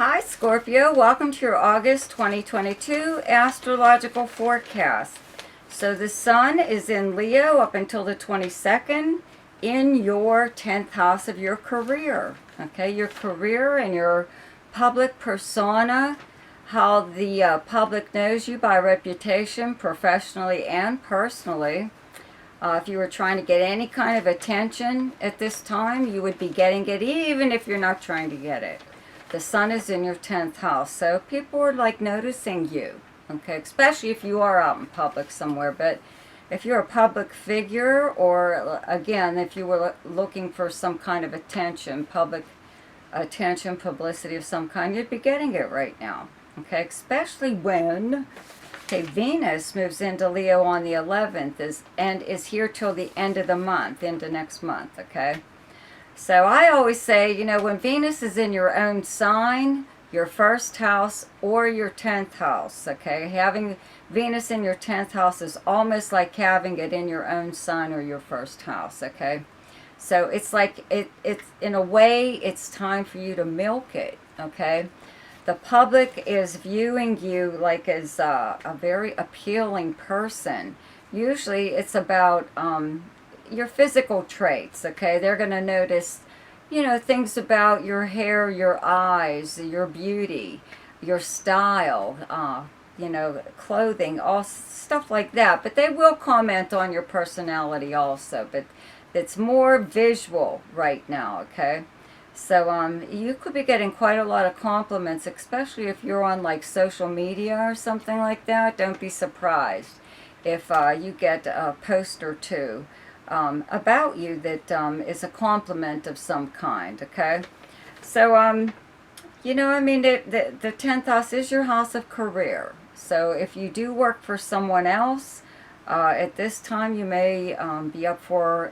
Hi Scorpio, welcome to your August 2022 astrological forecast. So the sun is in Leo up until the 22nd in your 10th house of your career. Okay, your career and your public persona, how the public knows you by reputation, professionally and personally. If you were trying to get any kind of attention at this time, you would be getting it even if you're not trying to get it. The sun is in your 10th house, so people are like noticing you, okay, especially if you are out in public somewhere. But if you're a public figure, or again, if you were looking for some kind of attention, public attention, publicity of some kind, you'd be getting it right now, okay, especially when Venus moves into Leo on the 11th and is here till the end of the month, into next month, okay? So I always say, when Venus is in your own sign, your first house or your 10th house, okay? Having Venus in your 10th house is almost like having it in your own sign or your first house, okay? So it's like, it's in a way, it's time for you to milk it, okay? The public is viewing you like as a very appealing person. Usually it's about your physical traits, okay? They're going to notice, things about your hair, your eyes, your beauty, your style, clothing, all stuff like that. But they will comment on your personality also. But it's more visual right now, okay? So you could be getting quite a lot of compliments, especially if you're on like social media or something like that. Don't be surprised if you get a post or two about you that is a compliment of some kind, okay? So, the 10th house is your house of career. So if you do work for someone else, at this time you may be up for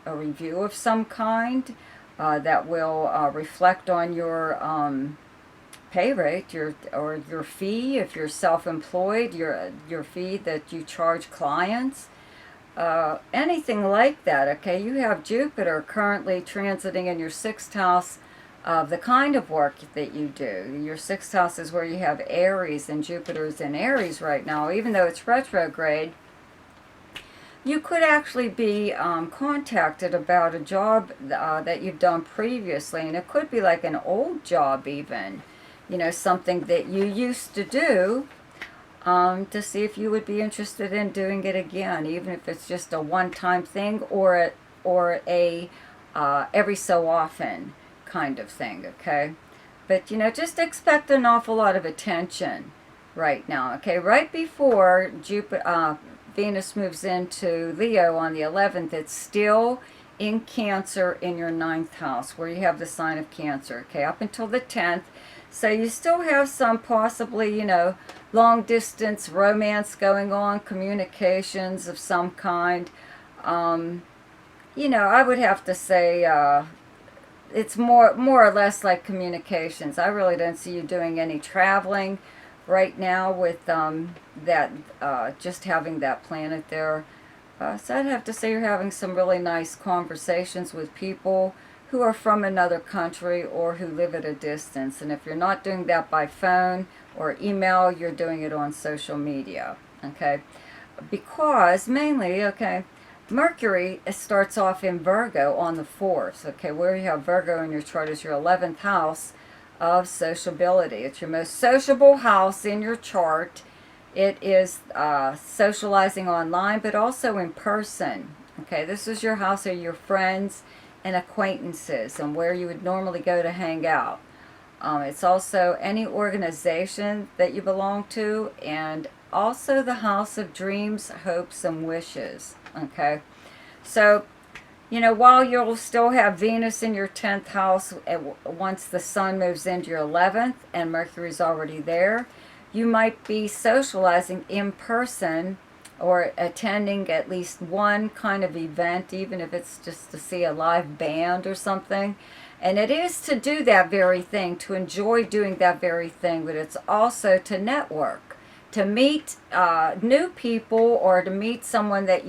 a review of some kind. That will reflect on your pay rate, your fee if you're self-employed, your fee that you charge clients, anything like that. Okay, you have Jupiter currently transiting in your 6th house of the kind of work that you do. Your 6th house is where you have Aries, and Jupiter's in Aries right now, even though it's retrograde. You could actually be contacted about a job that you've done previously, and it could be like an old job even, something that you used to do, to see if you would be interested in doing it again, even if it's just a one-time thing or a every so often kind of thing, okay? But, just expect an awful lot of attention right now, okay? Right before Venus moves into Leo on the 11th, it's still in Cancer in your 9th house, where you have the sign of Cancer, okay, up until the 10th. So you still have some possibly, long distance romance going on, communications of some kind. I would have to say it's more or less like communications. I really don't see you doing any traveling right now with that just having that planet there. So I'd have to say you're having some really nice conversations with people who are from another country or who live at a distance. And if you're not doing that by phone or email, you're doing it on social media, okay? Because mainly, okay, Mercury starts off in Virgo on the 4th, okay? Where you have Virgo in your chart is your 11th house of sociability. It's your most sociable house in your chart. It is socializing online, but also in person. Okay, this is your house of your friends and acquaintances and where you would normally go to hang out. It's also any organization that you belong to, and also the house of dreams, hopes, and wishes. Okay, so while you'll still have Venus in your 10th house, once the sun moves into your 11th and Mercury's already there, you might be socializing in person or attending at least one kind of event, even if it's just to see a live band or something. And it is to do that very thing, to enjoy doing that very thing, but it's also to network, to meet new people, or to meet someone that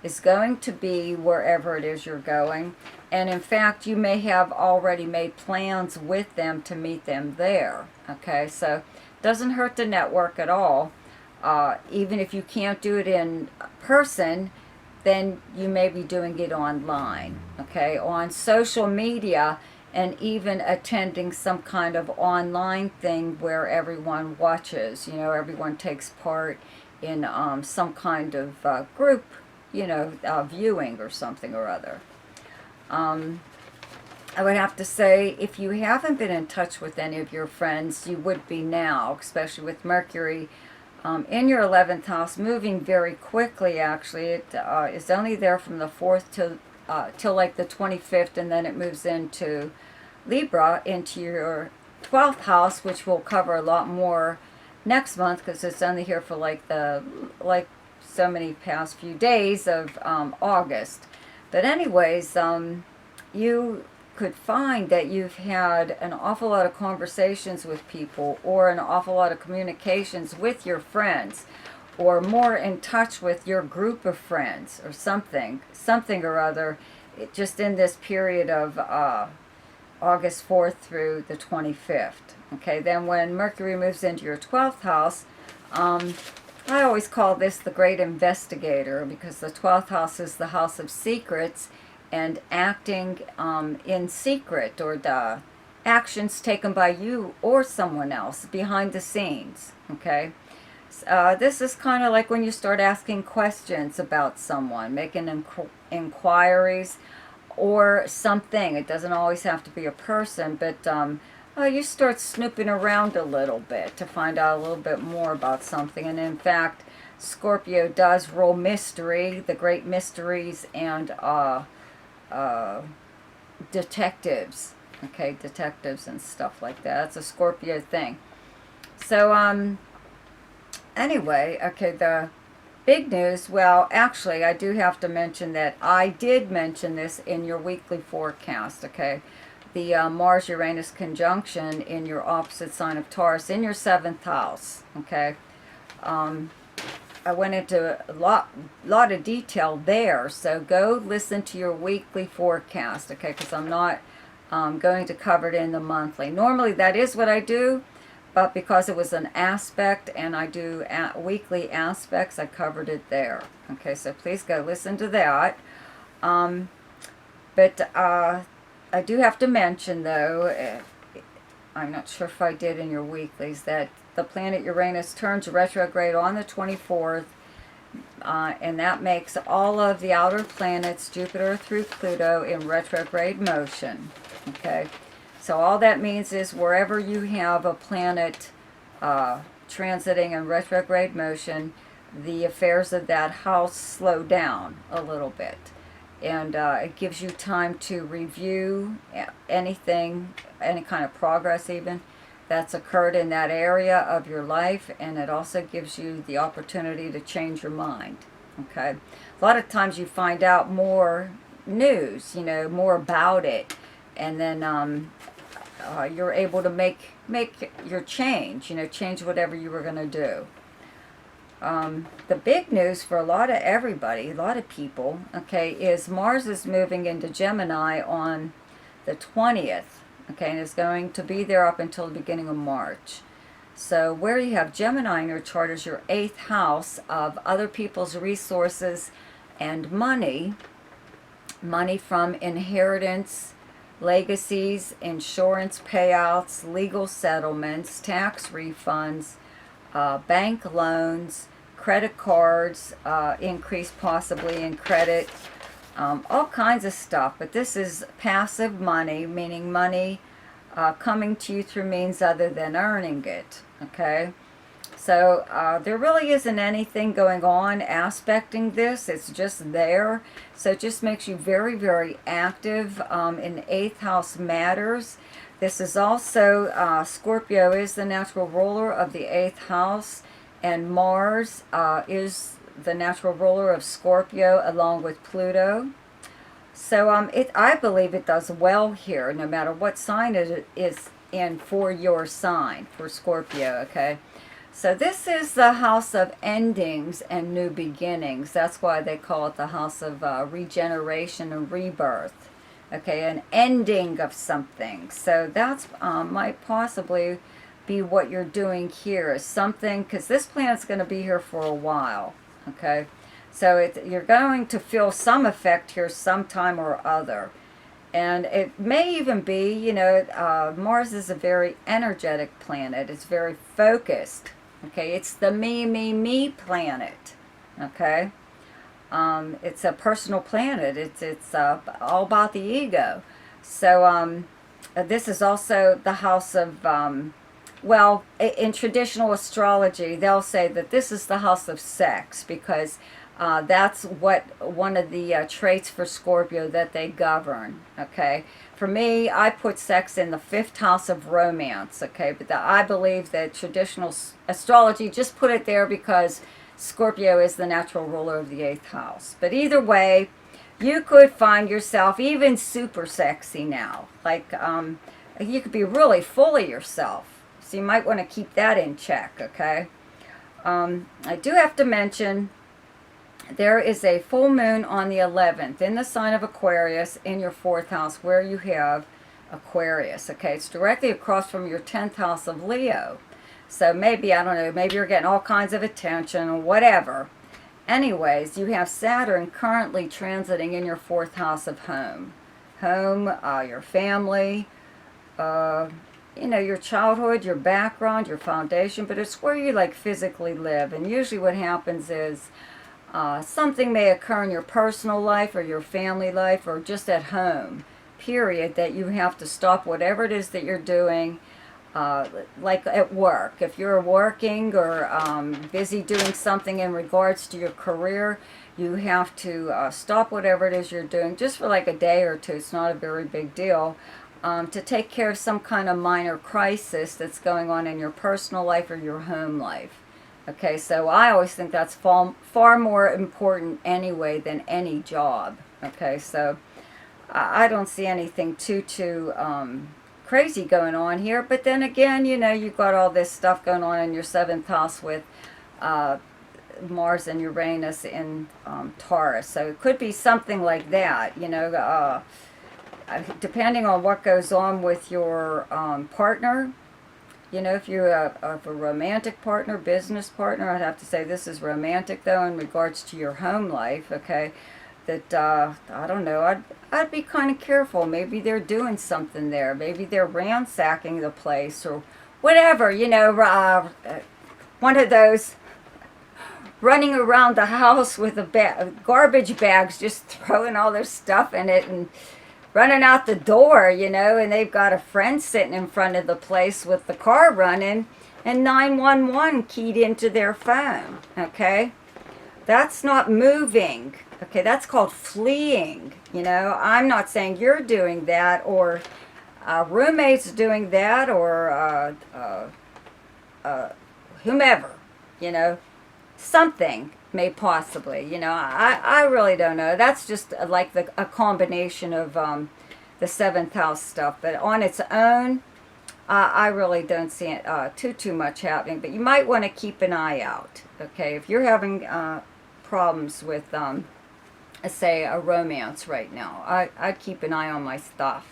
is going to be wherever it is you're going. And in fact, you may have already made plans with them to meet them there. Okay, so it doesn't hurt to network at all. Even if you can't do it in person, then you may be doing it online, okay, on social media, and even attending some kind of online thing where everyone watches, everyone takes part in some kind of group, viewing or something or other. I would have to say, if you haven't been in touch with any of your friends, you would be now, especially with Mercury in your 11th house, moving very quickly. Actually, it is only there from the 4th till like the 25th, and then it moves into Libra, into your 12th house, which will cover a lot more next month, because it's only here for like so many past few days of August. But anyways, you could find that you've had an awful lot of conversations with people, or an awful lot of communications with your friends, or more in touch with your group of friends, or something or other, just in this period of August 4th through the 25th. Okay, then when Mercury moves into your 12th house, I always call this the great investigator, because the 12th house is the house of secrets, and acting in secret, or the actions taken by you or someone else behind the scenes. Okay, this is kind of like when you start asking questions about someone, making inquiries or something. It doesn't always have to be a person, but you start snooping around a little bit to find out a little bit more about something. And in fact, Scorpio does rule mystery, the great mysteries, and detectives. Okay, detectives and stuff like that. That's a Scorpio thing. So anyway, okay, the big news, well, actually, I do have to mention that I did mention this in your weekly forecast. Okay, the Mars-Uranus conjunction in your opposite sign of Taurus in your 7th house. Okay, I went into a lot of detail there, so go listen to your weekly forecast, okay, because I'm not going to cover it in the monthly. Normally that is what I do, but because it was an aspect and I do weekly aspects, I covered it there. Okay, so please go listen to that. But I do have to mention, though, I'm not sure if I did in your weeklies, that the planet Uranus turns retrograde on the 24th, and that makes all of the outer planets, Jupiter through Pluto, in retrograde motion. Okay, so all that means is wherever you have a planet transiting in retrograde motion, the affairs of that house slow down a little bit. And it gives you time to review anything, any kind of progress even, that's occurred in that area of your life, and it also gives you the opportunity to change your mind. Okay, a lot of times you find out more news, more about it, and then you're able to make your change, change whatever you were going to do. The big news for a lot of people, okay, is Mars is moving into Gemini on the 20th. Okay, and it's going to be there up until the beginning of March. So where you have Gemini in your chart is your 8th house of other people's resources and money from inheritance, legacies, insurance payouts, legal settlements, tax refunds, bank loans, credit cards, increase possibly in credit, all kinds of stuff. But this is passive money, meaning money coming to you through means other than earning it. Okay, so there really isn't anything going on aspecting this. It's just there. So it just makes you very, very active in 8th house matters. This is also, Scorpio is the natural ruler of the 8th house, and Mars is the natural ruler of Scorpio along with Pluto. So I believe it does well here, no matter what sign it is in for your sign, for Scorpio, okay? So this is the house of endings and new beginnings. That's why they call it the house of regeneration and rebirth. Okay, an ending of something. So that's might possibly be what you're doing here, is something, because this planet's going to be here for a while. Okay, so you're going to feel some effect here sometime or other. And it may even be, you know, Mars is a very energetic planet. It's very focused. Okay, it's the me planet. Okay, it's a personal planet. It's all about the ego. So this is also the house of, well, in traditional astrology, they'll say that this is the house of sex, because that's what one of the traits for Scorpio that they govern. Okay, for me, I put sex in the 5th house of romance. Okay, but I believe that traditional astrology just put it there because Scorpio is the natural ruler of the 8th house. But either way, you could find yourself even super sexy now. Like you could be really full of yourself. So you might want to keep that in check. Okay, I do have to mention, there is a full moon on the 11th in the sign of Aquarius in your 4th house where you have Aquarius. Okay, it's directly across from your 10th house of Leo. So maybe, I don't know, maybe you're getting all kinds of attention or whatever. Anyways, you have Saturn currently transiting in your 4th house of home. Home, your family, you know, your childhood, your background, your foundation, but it's where you like physically live. And usually what happens is, something may occur in your personal life or your family life or just at home, period, that you have to stop whatever it is that you're doing, like at work. If you're working or busy doing something in regards to your career, you have to stop whatever it is you're doing just for like a day or two. It's not a very big deal. To take care of some kind of minor crisis that's going on in your personal life or your home life. Okay, so I always think that's far more important anyway than any job. Okay, so I don't see anything too crazy going on here. But then again, you know, you've got all this stuff going on in your 7th house with Mars and Uranus in Taurus. So it could be something like that, you know, depending on what goes on with your partner. You know, if you have a romantic partner, business partner, I'd have to say this is romantic, though, in regards to your home life, okay, that, I don't know, I'd be kind of careful. Maybe they're doing something there. Maybe they're ransacking the place or whatever, you know, one of those running around the house with garbage bags, just throwing all their stuff in it and running out the door, you know, and they've got a friend sitting in front of the place with the car running and 911 keyed into their phone, okay? That's not moving, okay? That's called fleeing, you know? I'm not saying you're doing that or roommates doing that or whomever, you know? Something may possibly, you know, I really don't know. That's just like a combination of the 7th house stuff. But on its own, I really don't see it too much happening. But you might want to keep an eye out, okay? If you're having problems with, say, a romance right now, I'd keep an eye on my stuff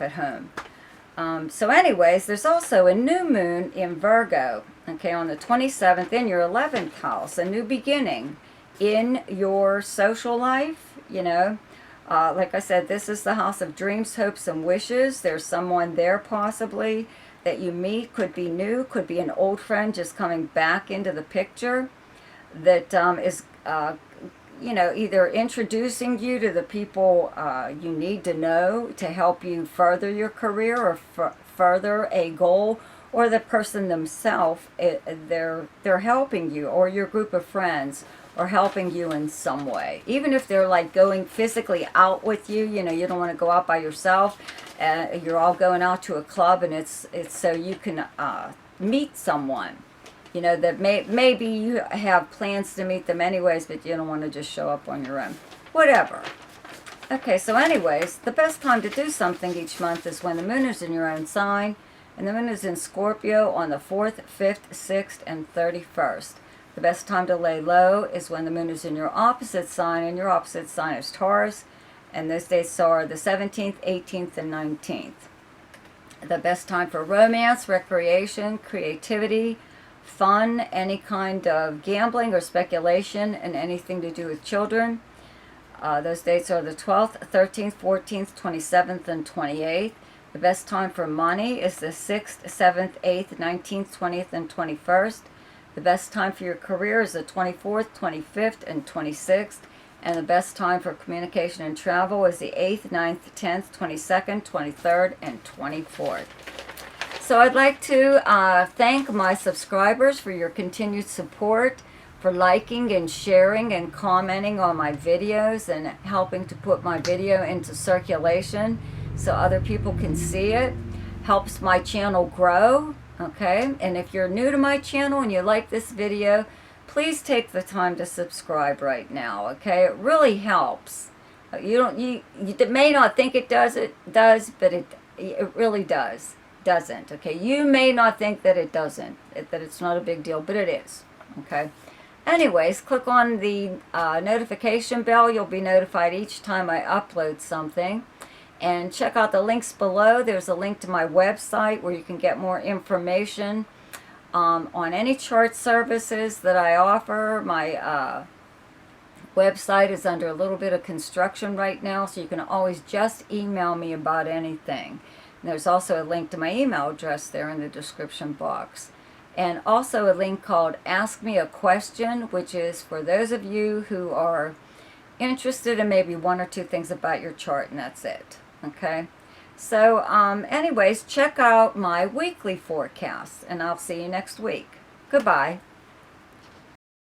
at home. So anyways, there's also a new moon in Virgo, okay, on the 27th in your 11th house, a new beginning in your social life, you know. Like I said, this is the house of dreams, hopes, and wishes. There's someone there possibly that you meet, could be new, could be an old friend just coming back into the picture that is, you know, either introducing you to the people you need to know to help you further your career or further a goal, or the person themselves, they're helping you, or your group of friends are helping you in some way. Even if they're like going physically out with you, you know, you don't want to go out by yourself, you're all going out to a club, and it's so you can meet someone. You know, that maybe you have plans to meet them anyways, but you don't want to just show up on your own. Whatever. Okay, so anyways, the best time to do something each month is when the moon is in your own sign, And the moon is in Scorpio on the 4th, 5th, 6th, and 31st. The best time to lay low is when the moon is in your opposite sign, and your opposite sign is Taurus. And those dates are the 17th, 18th, and 19th. The best time for romance, recreation, creativity, fun, any kind of gambling or speculation, and anything to do with children. Those dates are the 12th, 13th, 14th, 27th, and 28th. The best time for money is the 6th, 7th, 8th, 19th, 20th, and 21st. The best time for your career is the 24th, 25th, and 26th. And the best time for communication and travel is the 8th, 9th, 10th, 22nd, 23rd, and 24th. So I'd like to thank my subscribers for your continued support, for liking and sharing and commenting on my videos and helping to put my video into circulation so other people can see it. Helps my channel grow, okay? And if you're new to my channel and you like this video, please take the time to subscribe right now, okay? It really helps. You may not think it does, but it really doesn't, okay? You may not think that it doesn't, that it's not a big deal, but it is, okay? Anyways, click on the notification bell. You'll be notified each time I upload something. And check out the links below. There's a link to my website where you can get more information on any chart services that I offer. My website is under a little bit of construction right now, so you can always just email me about anything. And there's also a link to my email address there in the description box. And also a link called Ask Me a Question, which is for those of you who are interested in maybe one or two things about your chart, and that's it. Okay? So, anyways, check out my weekly forecast, and I'll see you next week. Goodbye.